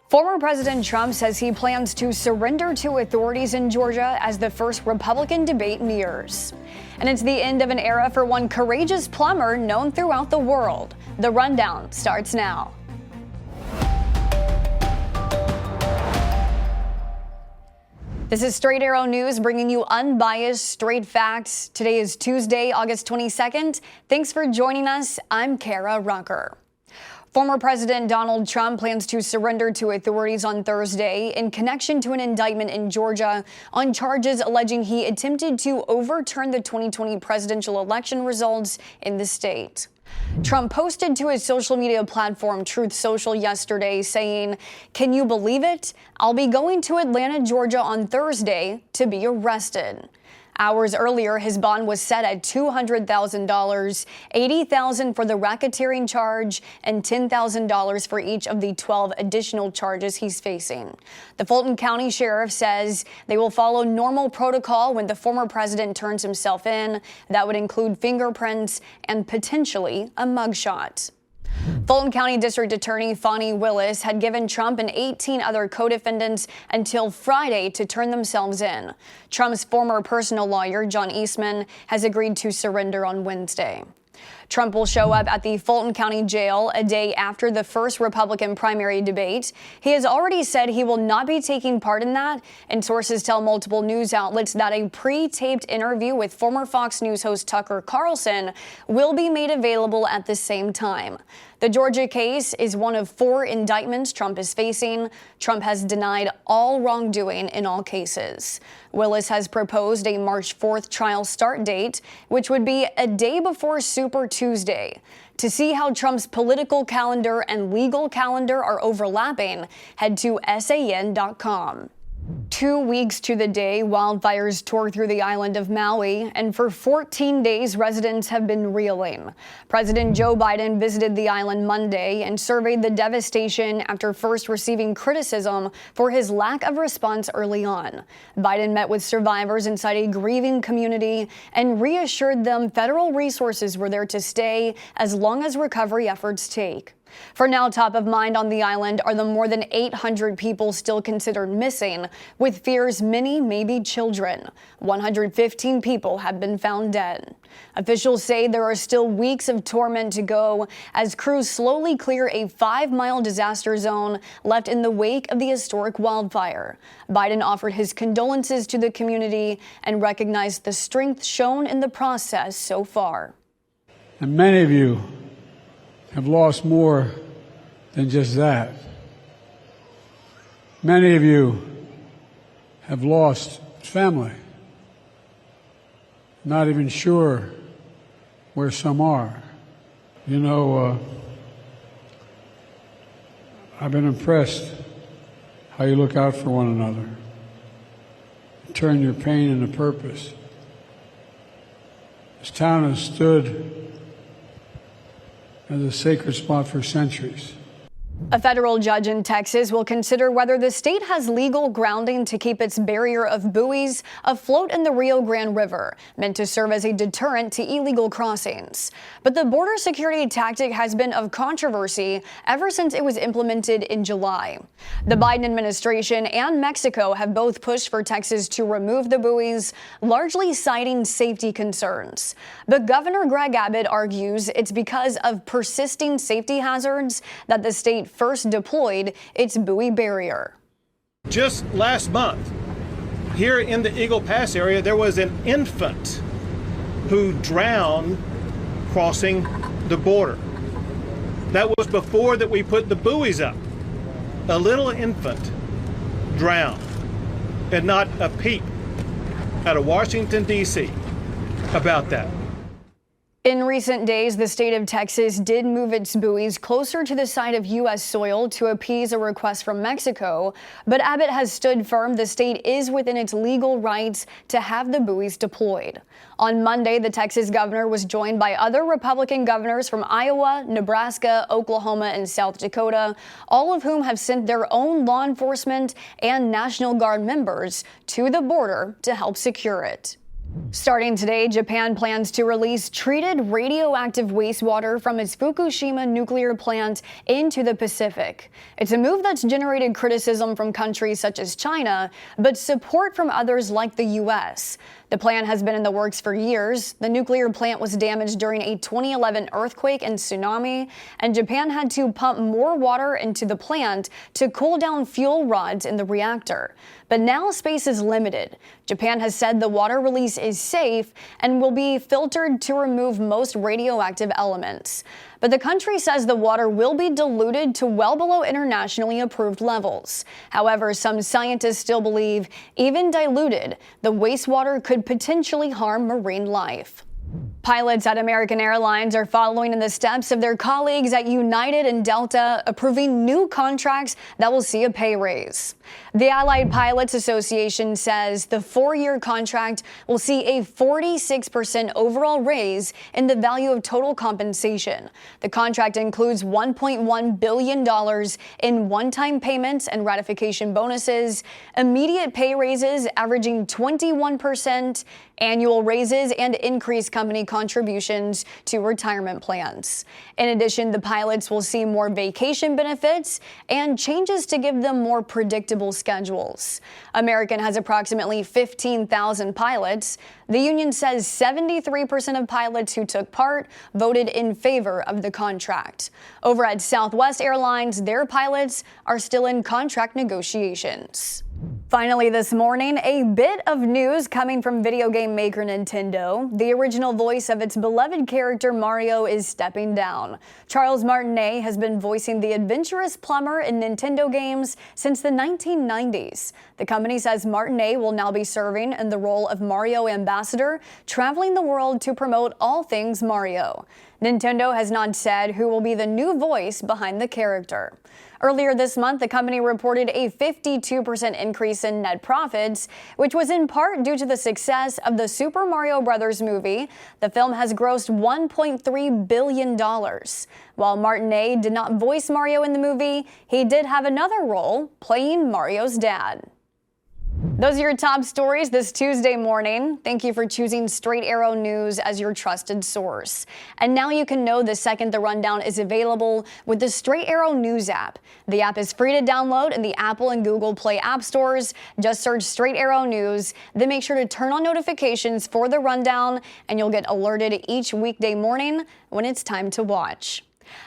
Former President Trump says he plans to surrender to authorities in Georgia as the first Republican debate nears. And it's the end of an era for one courageous plumber known throughout the world. The rundown starts now. This is Straight Arrow News, bringing you unbiased, straight facts. Today is Tuesday, August 22nd. Thanks for joining us. I'm Kara Rucker. Former President Donald Trump plans to surrender to authorities on Thursday in connection to an indictment in Georgia on charges alleging he attempted to overturn the 2020 presidential election results in the state. Trump posted to his social media platform Truth Social yesterday saying, "Can you believe it? I'll be going to Atlanta, Georgia on Thursday to be arrested." Hours earlier, his bond was set at $200,000, $80,000 for the racketeering charge, and $10,000 for each of the 12 additional charges he's facing. The Fulton County Sheriff says they will follow normal protocol when the former president turns himself in. That would include fingerprints and potentially a mugshot. Fulton County District Attorney Fani Willis had given Trump and 18 other co-defendants until Friday to turn themselves in. Trump's former personal lawyer, John Eastman, has agreed to surrender on Wednesday. Trump will show up at the Fulton County Jail a day after the first Republican primary debate. He has already said he will not be taking part in that, and sources tell multiple news outlets that a pre-taped interview with former Fox News host Tucker Carlson will be made available at the same time. The Georgia case is one of 4 indictments Trump is facing. Trump has denied all wrongdoing in all cases. Willis has proposed a March 4th trial start date, which would be a day before Super Tuesday. To see how Trump's political calendar and legal calendar are overlapping, head to SAN.com. 2 weeks to the day, wildfires tore through the island of Maui, and for 14 days, residents have been reeling. President Joe Biden visited the island Monday and surveyed the devastation after first receiving criticism for his lack of response early on. Biden met with survivors inside a grieving community and reassured them federal resources were there to stay as long as recovery efforts take. For now, top of mind on the island are the more than 800 people still considered missing, with fears many may be children. 115 people have been found dead. Officials say there are still weeks of torment to go as crews slowly clear a 5-mile disaster zone left in the wake of the historic wildfire. Biden offered his condolences to the community and recognized the strength shown in the process so far. And many of you have lost more than just that. Many of you have lost family, not even sure where some are. You know, I've been impressed how you look out for one another, turn your pain into purpose. This town has stood as a sacred spot for centuries. A federal judge in Texas will consider whether the state has legal grounding to keep its barrier of buoys afloat in the Rio Grande River, meant to serve as a deterrent to illegal crossings. But the border security tactic has been of controversy ever since it was implemented in July. The Biden administration and Mexico have both pushed for Texas to remove the buoys, largely citing safety concerns. But Governor Greg Abbott argues it's because of persisting safety hazards that the state first deployed its buoy barrier. Just last month, here in the Eagle Pass area, there was an infant who drowned crossing the border. That was before that we put the buoys up. A little infant drowned, and not a peep out of Washington, D.C. about that. In recent days, the state of Texas did move its buoys closer to the side of U.S. soil to appease a request from Mexico, but Abbott has stood firm the state is within its legal rights to have the buoys deployed. On Monday, the Texas governor was joined by other Republican governors from Iowa, Nebraska, Oklahoma, and South Dakota, all of whom have sent their own law enforcement and National Guard members to the border to help secure it. Starting today, Japan plans to release treated radioactive wastewater from its Fukushima nuclear plant into the Pacific. It's a move that's generated criticism from countries such as China, but support from others like the U.S. The plan has been in the works for years. The nuclear plant was damaged during a 2011 earthquake and tsunami, and Japan had to pump more water into the plant to cool down fuel rods in the reactor. But now space is limited. Japan has said the water release is safe and will be filtered to remove most radioactive elements. But the country says the water will be diluted to well below internationally approved levels. However, some scientists still believe, even diluted, the wastewater could potentially harm marine life. Pilots at American Airlines are following in the steps of their colleagues at United and Delta, approving new contracts that will see a pay raise. The Allied Pilots Association says the 4-year contract will see a 46% overall raise in the value of total compensation. The contract includes $1.1 billion in one-time payments and ratification bonuses, immediate pay raises averaging 21%, annual raises, and increased company contributions to retirement plans. In addition, the pilots will see more vacation benefits and changes to give them more predictable schedules. American has approximately 15,000 pilots. The union says 73% of pilots who took part voted in favor of the contract. Over at Southwest Airlines, their pilots are still in contract negotiations. Finally this morning, a bit of news coming from video game maker Nintendo. The original voice of its beloved character Mario is stepping down. Charles Martinet has been voicing the adventurous plumber in Nintendo games since the 1990s. The company says Martinet will now be serving in the role of Mario Ambassador, traveling the world to promote all things Mario. Nintendo has not said who will be the new voice behind the character. Earlier this month, the company reported a 52% increase in net profits, which was in part due to the success of the Super Mario Bros. Movie. The film has grossed $1.3 billion. While Martinet did not voice Mario in the movie, he did have another role, playing Mario's dad. Those are your top stories this Tuesday morning. Thank you for choosing Straight Arrow News as your trusted source. And now you can know the second the rundown is available with the Straight Arrow News app. The app is free to download in the Apple and Google Play app stores. Just search Straight Arrow News, then make sure to turn on notifications for the rundown, and you'll get alerted each weekday morning when it's time to watch.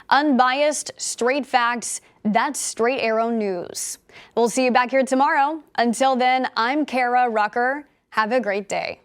Unbiased, straight facts, that's Straight Arrow News. We'll see you back here tomorrow. Until then, I'm Kara Rucker. Have a great day.